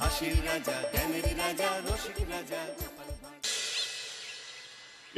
হাসির রাজা, জ্ঞানের রাজা, রসিক রাজা।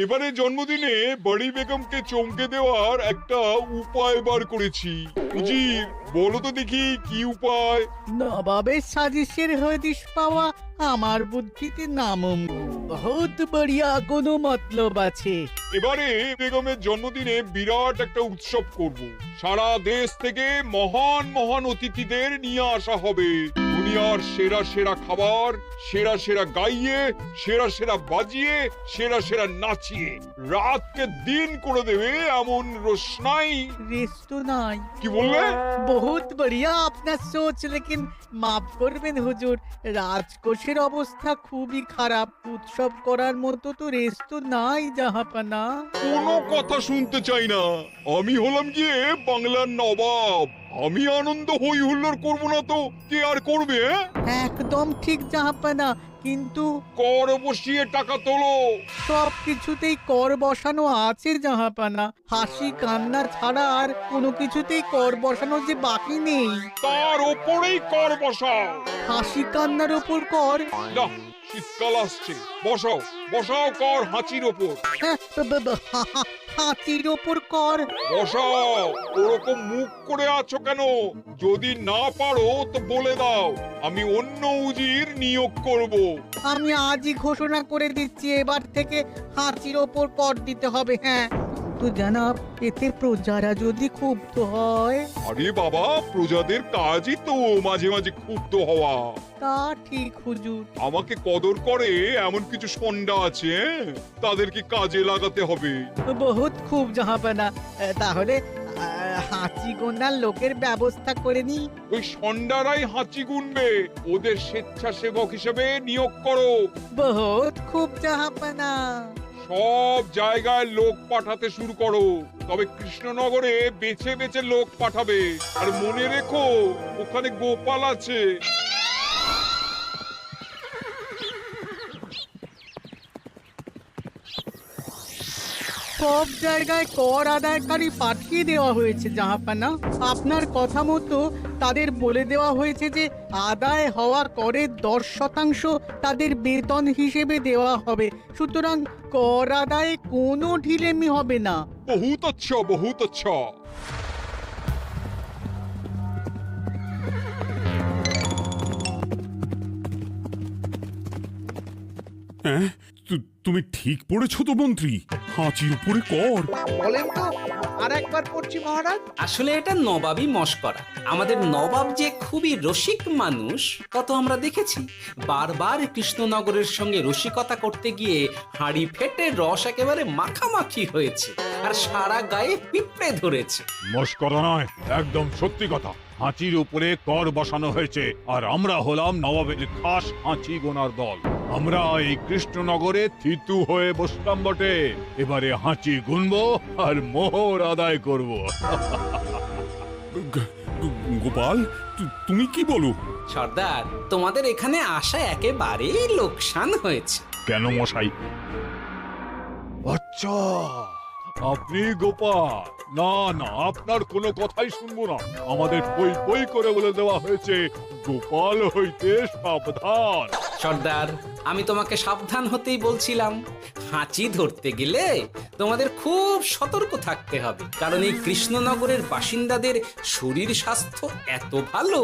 এবারে জন্মদিনে বড়ি বেগমকে চমকে দেওয়ার একটা উপায় বার করেছি। উজির, বলো তো দেখি কি উপায়? নবাবের সাজিশের হদিশ পাওয়া আমার বুদ্ধিতে নামুমকিন। বহুত বড়িয়া কোনো মতলব আছে। এবারে বেগমের জন্মদিনে বিরাট একটা উৎসব করব। সারা দেশ থেকে মহান মহান অতিথিদের নিয়ে আসা হবে। দুনিয়ার সেরা সেরা খাবার, সেরা সেরা গাইয়ে, সেরা সেরা বাজিয়ে, সেরা সেরা নাচিয়ে রাতকে দিন করে দেবে এমন রোশনাই। রেস্ট নাই। কি বললে? বহুত বড়িয়া আপনার সোচ, লেকিন মাফ করবেন হুজুর, রাজকোষের অবস্থা খুবই খারাপ। উৎসব করার মতো তো রেস্ট নাই জাহাপানা। কোনো কথা শুনতে চাই না। আমি হলাম গিয়ে বাংলার নবাব। আমি আনন্দ হই হুল্লোড় করবো না তো কে আর করবে? একদম ঠিক জাহাপানা, কিন্তু কর বসিয়ে টাকা তোলো। সব কিছুতেই কর বসানো আছে জাহাপানা। হাসি কান্না ছাড়া আর কোনো কিছুতেই কর বসানো যে বাকি নেই। তার ওপরেই কর বসাও। হাসি কান্নার ওপর কর? না, শীতকাল আসছে, বসাও বসাও কর হাঁচির ওপর। হ্যাঁ, হাতির ওপর কর? বসাও। ওরকম মুখ করে আছো কেন? যদি না পারো তো বলে দাও, আমি অন্য উজির নিয়োগ করব। আমি আজই ঘোষণা করে দিচ্ছি, এবার থেকে হাতির ওপর কর দিতে হবে। হ্যাঁ, তো জানাব, এতে প্রজারা যদি ক্ষুব্ধ হয়? আরে বাবা, প্রজাদের কাজই তো মাঝে মাঝে ক্ষুব্ধ হওয়া। তা ঠিক হুজুর। আমাকে কদর করে এমন কিছু সন্ডা আছে, তাদেরকে কাজে লাগাতে হবে। বহুত খুব জাহাপানা। তাহলে হাঁচি গোনার লোকের ব্যবস্থা করে নি। ওই সন্ডারাই হাঁচি গুনবে। ওদের স্বেচ্ছাসেবক হিসেবে নিয়োগ করো। বহুত খুব জাহাপানা। সব জায়গায় লোক পাঠাতে শুরু করো। তবে কৃষ্ণনগরে বেছে বেছে লোক পাঠাবে। আর মনে রেখো, ওখানে গোপাল আছে। সব জায়গায় কর আদায়কারী পাঠিয়ে দেওয়া হয়েছে জাহাপানা। আপনার কথা মতো তাদের বলে দেওয়া হয়েছে যে আদায় হওয়া করের 10% তাদের বেতন হিসেবে দেওয়া হবে। সুতরাং কর আদায়ে কোনো ঢিলেমি হবে না। বহুত আচ্ছা, বহুত আচ্ছা। হ্যাঁ, তুমি ঠিক পড়েছো তো মন্ত্রী? হাঁচির উপরে কর? বলেন তো, আর একবার পড়ছি মহারাজ। আসলে এটা নবাবই মশকরা। আমাদের নবাব যে খুবই রসিক মানুষ তা তো আমরা দেখেছি। বারবার কৃষ্ণনগরের সঙ্গে রসিকতা করতে গিয়ে হাঁড়ি ফেটে রস একেবারে মাখামাখি হয়েছে, আর সারা গায়ে পিঁপড়ে ধরেছে। মশকরা নয়, একদম সত্যি কথা। হাঁচির উপরে কর বসানো হয়েছে, আর আমরা হলাম নবাবের খাস হাঁচি গোনার দল। আমরা এই কৃষ্ণনগরে থিতু হয়ে বসলাম বটে। এবারে হাঁচি গুনবো আর মোহর আদায় করব। গোপাল, তুমি কি বলো? সর্দার, তোমাদের এখানে আসা একেবারেই লোকসান হয়েছে। কেন মশাই? আচ্ছা, আপনি গোপাল? না না, আপনার কোনো কথাই শুনবো না। আমাদের পই পই করে বলে দেওয়া হয়েছে, গোপাল হইতে সাবধান। সর্দার, আমি তোমাকে সাবধান হতেই বলছিলাম। হাঁচি ধরতে গেলে তোমাদের খুব সতর্ক থাকতে হবে, কারণ এই কৃষ্ণনগরের বাসিন্দাদের শরীর স্বাস্থ্য এত ভালো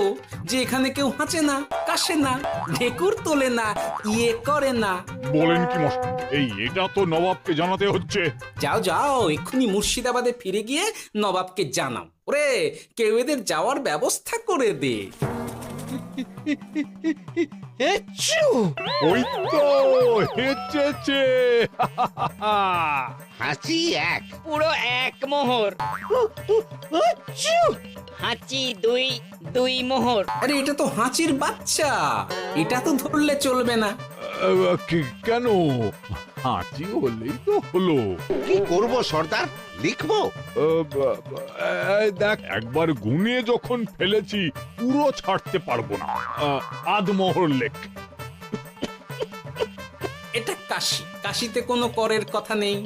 যে এখানে কেউ হাঁচে না, কাশে না, ঢেকুর তোলে না, ইয়ে করে না। বলেন কি মশাই? এটা তো নবাবকে জানাতে হচ্ছে। যাও যাও, এক্ষুনি মুর্শিদাবাদে ফিরে গিয়ে নবাবকে জানাও। ওরে, কেউ এদের যাওয়ার ব্যবস্থা করে দে। ওই তো হেঁচেছে। হাঁচি এক, পুরো এক মোহর। হাঁচি দুই, দুই মোহর। আরে, এটা তো হাঁচির বাচ্চা, এটা তো ধরলে চলবে না। কেন? হাঁচি হলেই তো হলো। কি করব সর্দার? লিখবো? দেখ, একবার গুনে যখন ফেলেছি পুরো ছাড়তে পারবো না। আধমোহর লেখ। এটা কাশি, কাশিতে কোনো করের কথা নেই।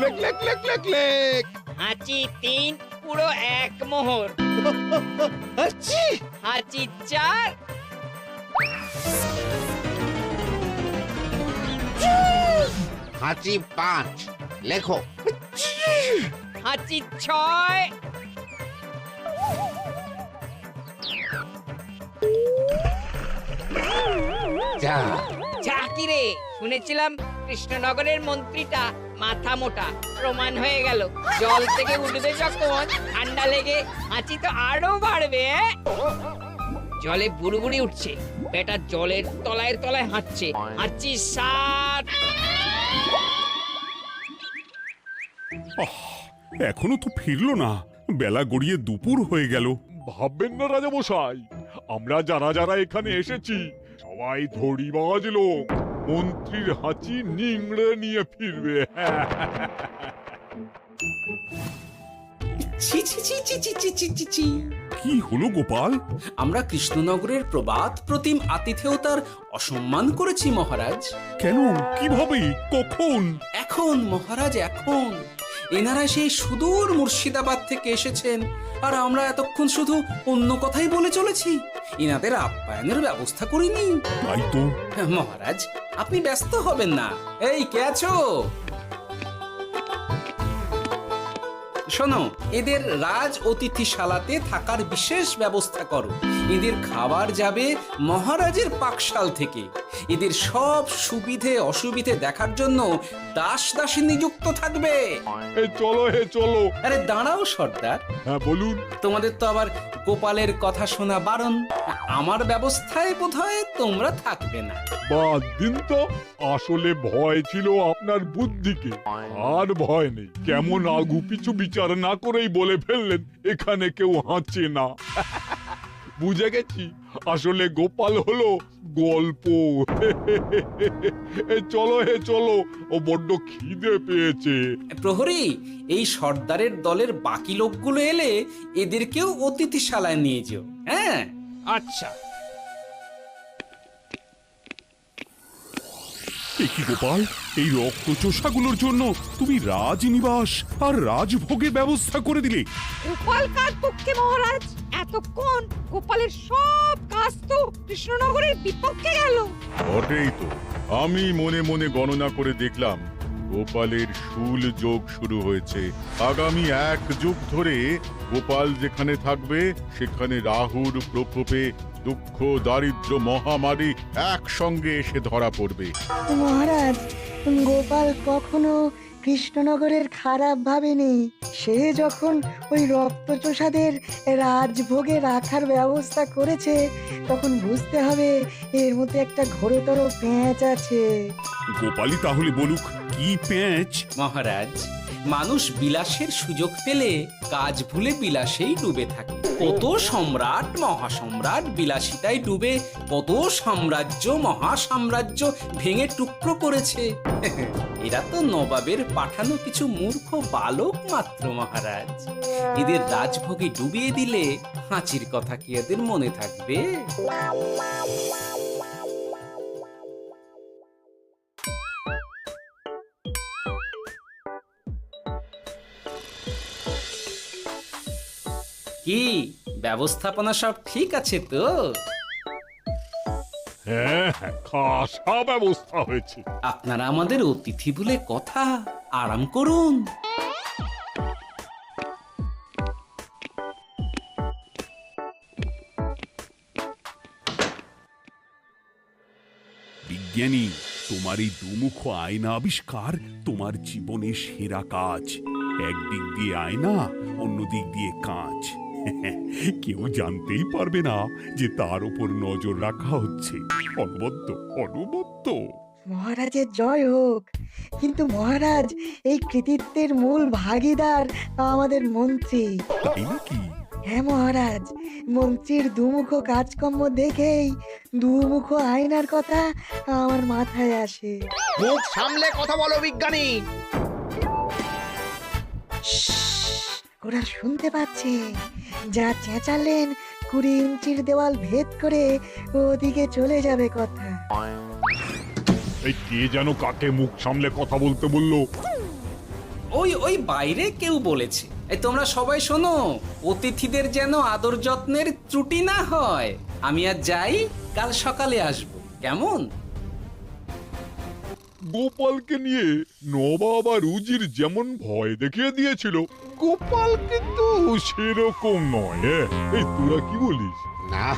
লেখ লেখ লেখ লেখ লেখ। হাঁচি তিন, পুরো 1 মোহর। হাঁচি 4, হাঁচি 5 লেখো। হাঁচি 6, যা কি রে? শুনেছিলাম কৃষ্ণনগরের মন্ত্রীটা মাথা মোটা, প্রমাণ হয়ে গেল। জল থেকে উঠবে যখন ঠান্ডা লেগে হাঁচি তো আরো বাড়বে। জলে বুড়বুড়ি উঠছে, বেটা জলের তলায় তলায় হাঁটছে। হাঁচি 7, এখনো তো ফিরলো না, বেলা গড়িয়ে দুপুর হয়ে গেল। ভাববেন না রাজামশাই, আমরা যারা যারা এখানে এসেছি সবাই ধড়িবাজ লোক। মন্ত্রীর হাঁচি নিংড়ে নিয়ে ফিরবে। ছি ছি ছি ছি ছি ছি ছি ছি ছি। কি হলো গোপাল? আমরা কৃষ্ণনগরের প্রবাদ প্রতিম আতিথেয়তার অসম্মান করেছি মহারাজ। কেন? কিভাবে? কখন? এখন মহারাজ, এখন এনারা সেই সুদূর মুর্শিদাবাদ থেকে এসেছেন, আর আমরা এতক্ষণ শুধু অন্য কথাই বলে চলেছি, এনাদের আপ্যায়নের ব্যবস্থা করিনি। তাই তো। মহারাজ, আপনি ব্যস্ত হবেন না। এই কে আছো? শোনো, এদের রাজ অতিথিশালাতে থাকার বিশেষ ব্যবস্থা করো। এদের খাবার যাবে মহারাজের পাকশাল থেকে। এদের সব সুবিধে অসুবিধে দেখার জন্য দাস দাসী নিযুক্ত থাকবে। চলো চলো। আরে দাঁড়াও সর্দার, হ্যাঁ বলুন। তোমাদের তো আবার গোপালের কথা শোনা বারণ। আমার ব্যবস্থায় বোধহয় তোমরা থাকবে না। বাদ দিন তো, আসলে ভয় ছিল আপনার বুদ্ধিকে, আর ভয় নেই। কেমন আগু পিছু বিচার না করেই বলে ফেললেন এখানে কেউ হাঁচে না। বুঝে গেছি, আসলে গোপাল হলো গল্প। চলো চলো, ও বড্ড খিদে পেয়েছে। প্রহরী, এই সর্দারের দলের বাকি লোকগুলো এলে এদেরকেও অতিথিশালায় নিয়ে যেও। হ্যাঁ, আচ্ছা। এ কি গোপাল, এই রক্তচোষাগুলোর জন্য তুমি রাজনিবাস আর রাজভোগের ব্যবস্থা করে দিলে? গোপাল কার পক্ষে মহারাজ? এতক্ষণ গোপালের সব কাজ তো কৃষ্ণনগরের বিপক্ষে গেল। বটেই তো, আমি মনে মনে গণনা করে দেখলাম গোপালের শুল যোগ শুরু হয়েছে। আগামী 1 যুগ ধরে গোপাল যেখানে থাকবে সেখানে রাহুর প্রকোপে দুঃখ দারিদ্র মহামারী একসঙ্গে এসে ধরা পড়বে। মহারাজ, গোপাল কখনো কৃষ্ণনগরের খারাপ ভাবেনি। সে যখন ওই রক্তচোষাদের রাজভোগে রাখার ব্যবস্থা করেছে, তখন বুঝতে হবে এর মধ্যে একটা ঘোরতর পেঁচ আছে। গোপালই তাহলে বলুক কি পেঁচ। মহারাজ, মানুষ বিলাসের সুযোগ পেলে কাজ ভুলে বিলাসেই ডুবে থাকে। কত সম্রাট মহাসম্রাট বিলাসিতায় ডুবে কত সাম্রাজ্য মহাসাম্রাজ্য ভেঙে টুকরো করেছে। এরা তো নবাবের পাঠানো কিছু মূর্খ বালক মাত্র মহারাজ। এদের রাজভোগে ডুবিয়ে দিলে হাঁচির কথা কি এদের মনে থাকবে? কি ব্যবস্থাপনা সব ঠিক আছে তো? হ্যাঁ, খাসা ব্যবস্থা হয়েছে। আপনারা আমাদের অতিথি বলে কথা, আরাম করুন। বিজ্ঞানী, তোমার এই দুমুখ আয়না আবিষ্কার তোমার জীবনের সেরা কাজ। একদিক দিয়ে আয়না, অন্য দিক দিয়ে কাঁচ। কেউ জানতেই পারবে না যে তার উপর নজর রাখা হচ্ছে। অনবদ্য অনবদ্য। মহারাজের জয় হোক। কিন্তু মহারাজ, এই কৃতিত্বের মূল ভাগীদার আমাদের মন্ত্রী। তাই নাকি? হ্যাঁ মহারাজ, মন্ত্রীর দুমুখ কাজকর্ম দেখেই দুমুখ আয়নার কথা আমার মাথায় আসে। মুখ সামলে কথা বলো বিজ্ঞানী। ওরা শুনতে পাচ্ছে। যা চেঁচালেন 20 ইঞ্চির দেওয়াল ভেদ করে ওদিকে চলে যাবে কথা। এই কে যেন কাকে মুখ সামলে কথা বলতে বললো? ওই বাইরে কেউ বলেছে। এই তোমরা সবাই শোনো, অতিথিদের যেন আদর যত্নের ত্রুটি না হয়। আমি আর যাই, কাল সকালে আসবো, কেমন? গোপালকে নিয়ে নবাব আর উজির যেমন ভয় দেখিয়ে দিয়েছিল, গোপাল কিন্তু সেরকম নয়। এই তোরা কি বলিস? না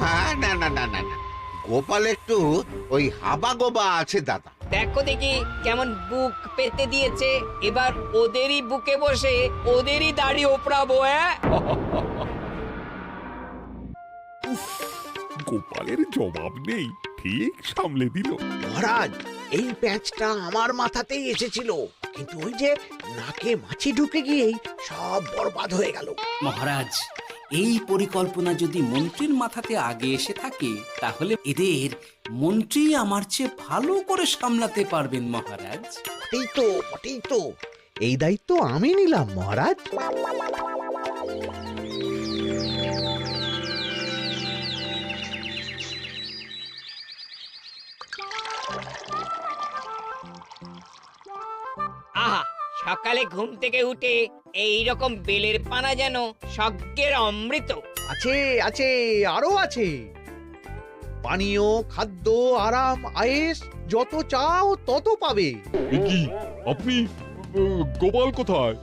না না না না না, গোপাল একটু ওই হাবা গোবা আছে দাদা। দেখো দেখি কেমন বুক পেতে দিয়েছে। এবার ওদেরই বুকে বসে ওদেরই দাড়ি ওপরাবো। গোপালের জবাব নেই, ঠিক সামলে দিল। মহারাজ, এই প্যাঁচটা আমার মাথাতেই এসেছিল, কিন্তু ওই যে নাকে মাছি ঢুকে গিয়েই সব বরবাদ হয়ে গেল। মহারাজ, এই পরিকল্পনা যদি মন্ত্রীর মাথাতে আগে এসে থাকে, তাহলে এদের মন্ত্রী আমার চেয়ে ভালো করে সামলাতে পারবেন মহারাজ। বটেই তো, এই দায়িত্ব আমি নিলাম মহারাজ। আহা, সকালে ঘুম থেকে উঠে এই রকম বেলের পানা যেন স্বর্গের অমৃত। আছে আছে, আরো আছে। পানীয়, খাদ্য, আরাম, আয়েশ, যত চাও তত পাবে। এ কি, আপনি গোপাল কোথায়?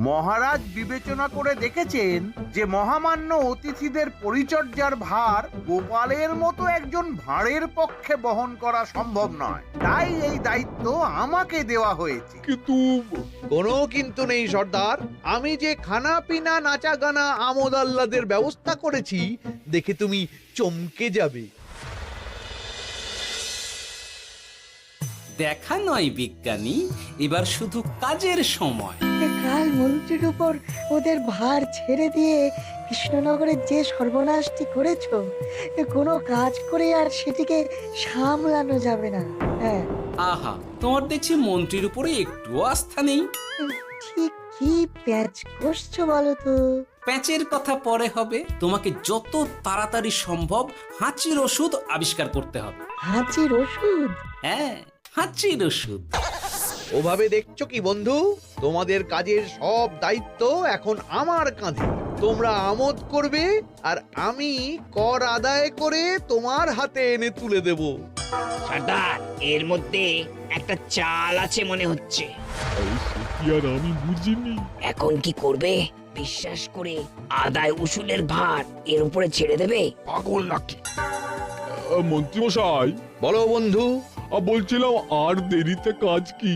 মহারাজ বিবেচনা করে দেখেছেন যে মহামান্য অতিথিদের পরিচর্যার ভার গোপালের মতো একজন ভাঁড়ের পক্ষে বহন করা সম্ভব নয়, তাই এই দায়িত্ব আমাকে দেওয়া হয়েছে। কিন্তু কোনো কিন্তু নেই সর্দার, আমি যে খানা পিনা নাচা গানা আমোদ আহ্লাদের ব্যবস্থা করেছি দেখে তুমি চমকে যাবে। দেখা নয় বিজ্ঞানী, এবার শুধু কাজের সময়। কাল মন্ত্রীর উপর ওদের ভার ছেড়ে দিয়ে কৃষ্ণনগরের যে সর্বনাশটি করেছো, কোনো কাজ করে আর সেটিকে সামলানো যাবে না। হ্যাঁ, আহা, তোমার দেখছি মন্ত্রীর উপরে একটুও আস্থা নেই। ঠিক কি প্যাচ করছো বলো তো? প্যাচের কথা পরে হবে, তোমাকে যত তাড়াতাড়ি সম্ভব হাঁচির ওষুধ আবিষ্কার করতে হবে। হাঁচির ওষুধ? হ্যাঁ, হাঁচির ওষুধ। ওভাবে দেখছো কি বন্ধু, তোমাদের কাজের সব দায়িত্ব এখন আমার কাঁধে। তোমরা আমোদ করবে আর আমি কর আদায় করে তোমার হাতে এনে তুলে দেব। সর্দার, এর মধ্যে একটা চাল আছে মনে হচ্ছে। কি আর আমি বুঝিনি। এখন কি করবে? বিশ্বাস করে আদায় উসুলের ভার এর উপরে ছেড়ে দেবে? পাগল নাকি? মন্ত্রী মশাই, বলো বন্ধু। বলছিলাম আর দেরিতে কাজ কি?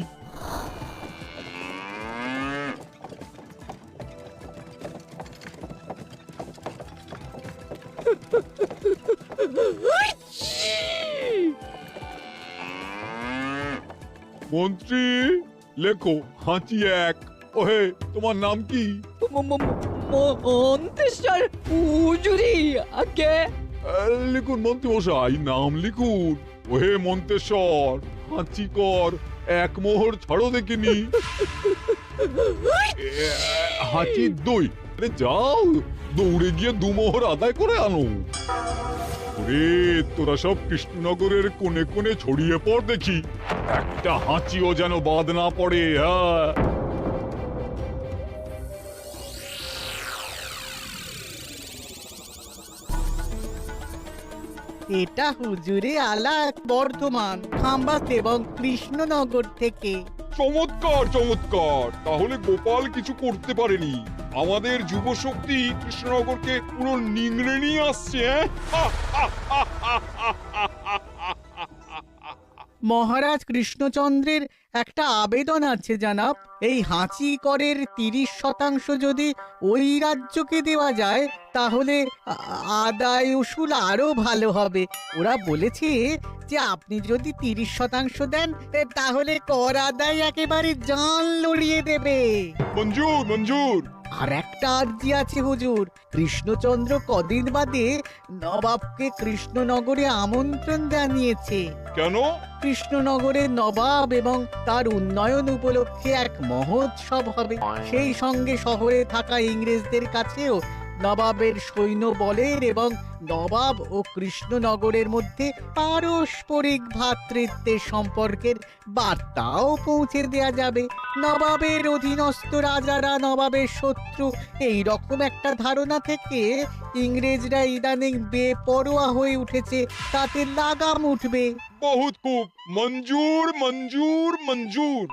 মন্ত্রী, লেখো হাঁচি এক। ওহে, তোমার নাম কি? মন্ত্রেশ্বর হুজুরি আগে। লিখুন মন্ত্রী মশাই, নাম লিখুন। ওহে মন্তেশ্বর, হাঁচি কর, এক মোহর ছাড়ো দেখিনি। হাঁচি দুই। আরে যাও, দৌড়ে গিয়ে দু মোহর আদায় করে আনো। ওরে, তোরা সব কৃষ্ণনগরের কোণে কোণে ছড়িয়ে পড় দেখি, একটা হাঁচিও যেন বাদ না পড়ে। হ্যাঁ, এটা হুজুরে আলা বর্ধমান, খাম্বাস এবং কৃষ্ণনগর থেকে। চমৎকার চমৎকার। তাহলে গোপাল কিছু করতে পারেনি, আমাদের যুব শক্তি কৃষ্ণনগরকে পুরো নিংড়ে নিয়ে আসছে। মহারাজ কৃষ্ণচন্দ্রের একটা আবেদন আছে জানাব। এই হাঁচি করের 30% যদি ওই রাজ্যকে দেওয়া যায়, তাহলে আদায় উসুল আরো ভালো হবে। ওরা বলেছে যে আপনি যদি 30% দেন, তাহলে কর আদায় একেবারে জান লড়িয়ে দেবে। মঞ্জুর মঞ্জুর। আর একটা আর্জি আছে হুজুর, কৃষ্ণচন্দ্র কদিন বাদে নবাবকে কৃষ্ণনগরে আমন্ত্রণ জানিয়েছে। কেন? কৃষ্ণনগরের নবাব এবং তার উন্নয়ন উপলক্ষে এক মহোৎসব হবে। সেই সঙ্গে শহরে থাকা ইংরেজদের কাছেও নবাবের সৈন্য বলের এবং নবাব ও কৃষ্ণনগরের মধ্যে পারস্পরিক ভ্রাতৃত্বের সম্পর্কের বার্তাও পৌঁছে দেয়া যাবে। নবাবের অধীনস্থ রাজারা নবাবের শত্রু, এই রকম একটা ধারণা থেকে ইংরেজরা ইদানিং বেপরোয়া হয়ে উঠেছে, তাতে লাগাম উঠবে। বহুত খুব, মঞ্জুর মঞ্জুর মঞ্জুর।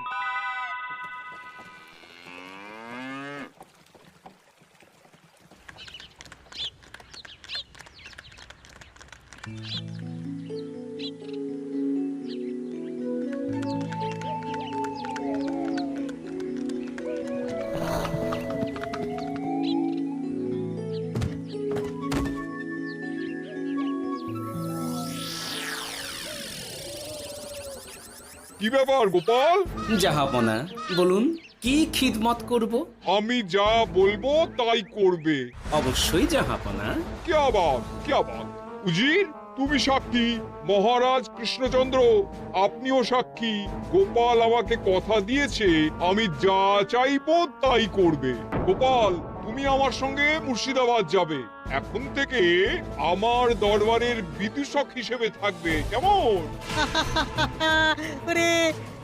কি ব্যাপার গোপাল? জাহাপনা বলুন, কি খিদমত করব? আমি যা বলবো তাই করবে। অবশ্যই জাহাপনা। কি আবার উজির, তুমি সাক্ষী, মহারাজ কৃষ্ণচন্দ্র আপনিও সাক্ষী। গোপাল আমাকে কথা দিয়েছে আমি যা চাইবো তাই করবে। গোপাল, তুমি আমার সঙ্গে মুর্শিদাবাদ যাবে। এখন থেকে আমার দরবারের বিদূষক হিসেবে থাকবে, কেমন? ওরে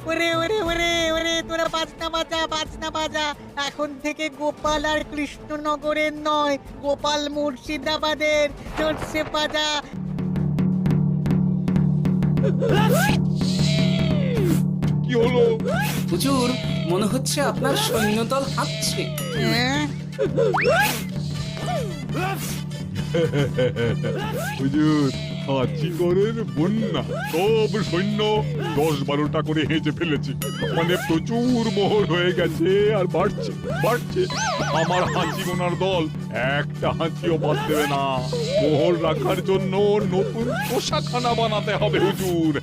ওরে ওরে ওরে ওরে, তোরা বাজনা বাজা, বাজনা বাজা। এখন থেকে গোপাল আর কৃষ্ণনগরের নয়, গোপাল মুর্শিদাবাদের। চলছে বাজা। কি হলো? হুজুর, মনে হচ্ছে আপনার সৈন্যদল হাঁটছে। হ্যাঁ? হুজুর, হাঁচিকরের বন্যা, সব সৈন্য 10-12টা করে হেঁচে ফেলেছে। মানে প্রচুর মোহর হয়ে গেছে আর বাড়ছে বাড়ছে। আমার হাঁচি গোনার দল একটা হাঁচিও বাদ দেবে না। মোহর রাখার জন্য নতুন পোশাকখানা বানাতে হবে হুজুর।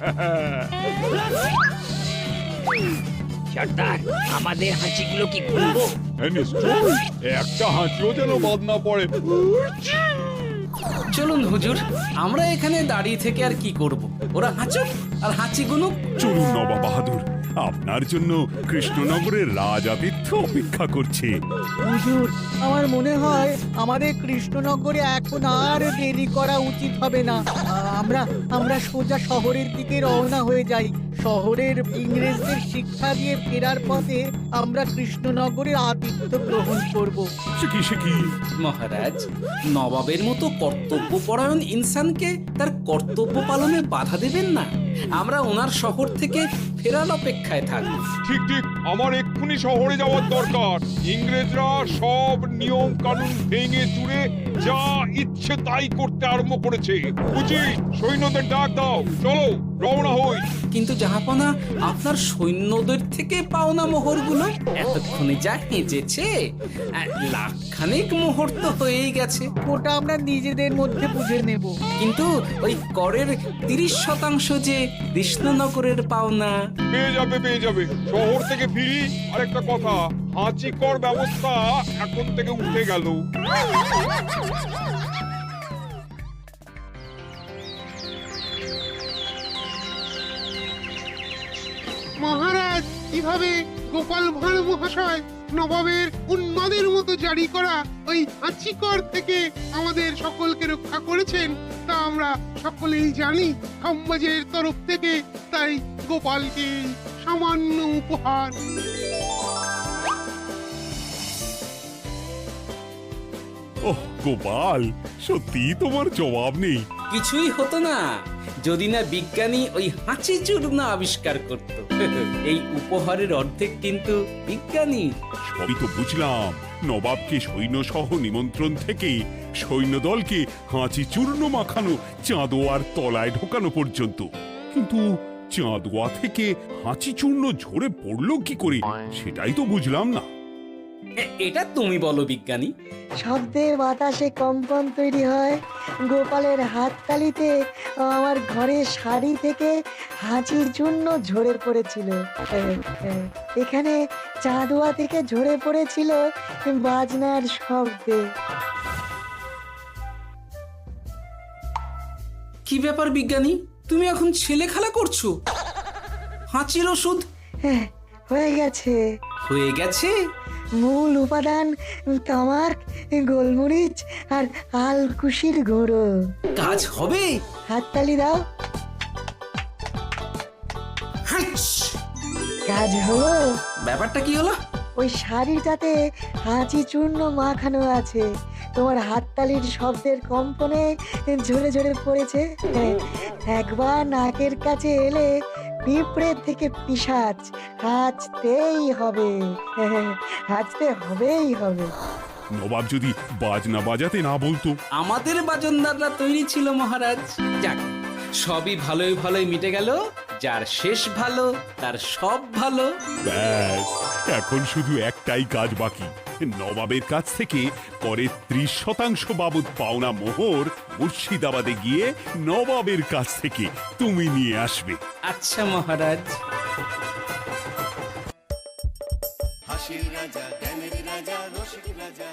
সর্দার, আমাদের হাঁচিগুলো কি খুলবো? হ্যাঁ, নিশ্চয়ই। একটা হাঁচিও যেন বাদ না পড়ে। চলুন হুজুর, আমরা এখানে দাঁড়িয়ে থেকে আর কি করব? ওরা হাঁচুক আর হাঁচি গুনুক। চলুন নবাব বাহাদুর, আপনার জন্য কৃষ্ণনগরের রাজাতিথ্য অপেক্ষা করছে। হুজুর, আমার মনে হয় আমাদের কৃষ্ণনগরে এখন আর দেরি করা উচিত হবে না। আমরা সোজা শহরের দিকে রওনা হয়ে যাই। শহরের ইংরেজদের শিক্ষা দিয়ে ফেরার পথে আমরা কৃষ্ণনগরের আতিথ্য গ্রহণ করব। সে কি? মহারাজ, নবাবের মতো কর্তব্যপরায়ণ ইনসানকে তার কর্তব্য পালনে বাধা দেবেন না। আমরা ওনার শহর থেকে ফেরার অপেক্ষায় থাকব। ঠিক ঠিক, আমার এক্ষুনি শহরে যাওয়ার দরকার। ইংরেজরা সব নিয়ম কানুন ভেঙে চুরে যা ইচ্ছে তাই করতে আরম্ভ করেছে। বুঝি, সৈন্যদের ডাক দাও, চলো রওনা হই। কিন্তু জাহাপনা, আপনার সৈন্যদের থেকে পাওনা মোহরগুলো এতক্ষণে যা হেঁচেছে, লাখখানেক মোহর তো হয়েই গেছে। ওটা আমরা নিজেদের মধ্যে বুঝে নেব। কিন্তু ওই করের 30% যে কৃষ্ণনগরের পাওনা। পেয়ে যাবে। শহর থেকে ফিরি। আরেকটা কথা, হাঁচি কর ব্যবস্থা এখন থেকে উঠে গেল। মহারাজ, কিভাবে গোপাল ভাঁড় মহাশয় নবাবের উন্মাদের মতো জারি করা ওই হাঁচিকর থেকে আমাদের সকলকে রক্ষা করেছেন তা আমরা সকলেই জানি। খাম্বাজের তরফ থেকে তাই গোপালকে সামান্য উপহার। ওহ গোপাল, সত্যি তোমার জবাব নেই। কিছুই হতো না যদি না বিজ্ঞানী ওই হাঁচি চূর্ণ আবিষ্কার করত। এই উপহারের অর্ধেক কিন্তু বিজ্ঞানী। সবই তো বুঝলাম, নবাবকে সৈন্য সহ নিমন্ত্রণ থেকে সৈন্যদলকে হাঁচি চূর্ণ মাখানো চাঁদোয়ার তলায় ঢোকানো পর্যন্ত। কিন্তু চাঁদোয়া থেকে হাঁচি চূর্ণ ঝরে পড়লো কি করে, সেটাই তো বুঝলাম না। এটা তুমি বলো বিজ্ঞানী। শব্দের বাতাসে কম্পন তৈরি হয়। গোপালের হাততালিতে আমার ঘরের শাড়ি থেকে হাঁচির জন্য ঝরে পড়েছিল। এখানে চাঁদোয়া থেকে ঝরে পড়েছিল বাজনার শব্দে। কি ব্যাপার বিজ্ঞানী, তুমি এখন ছেলে খেলা করছো? হাঁচির ওষুধ হয়ে গেছে। হয়ে গেছে? মূল উপাদান তামাক, গোলমরিচ আর আলকুশির গুঁড়ো। কাজ হবে? হাততালি দাও। হাইচ! কাজ হলো। ব্যাপারটা কি হলো? ওই শাড়িটাতে হাঁচি চূর্ণ মাখানো আছে, তোমার হাততালির শব্দের কম্পনে ঝরে ঝরে পড়েছে। একবার নাকের কাছে এলে পিঁপড়ে থেকে পিশাচ, হাঁচতেই হবে, হাঁচতে হবেই হবে। নবাব যদি বাজনা বাজাতে না বলতো। আমাদের বাজনদাররা তৈরি ছিল মহারাজ। যাক, সবই ভালোই ভালোই মিটে গেল। যার শেষ ভালো তার সব ভালো। ব্যাস, এখন শুধু একটাই কাজ বাকি। নবাবের কাছ থেকে পরে 30% বাবদ পাওনা মোহর মুর্শিদাবাদে গিয়ে নবাবের কাছ থেকে তুমি নিয়ে আসবে। আচ্ছা মহারাজ। হাসির রাজা জ্ঞানের রাজা রসিক রাজা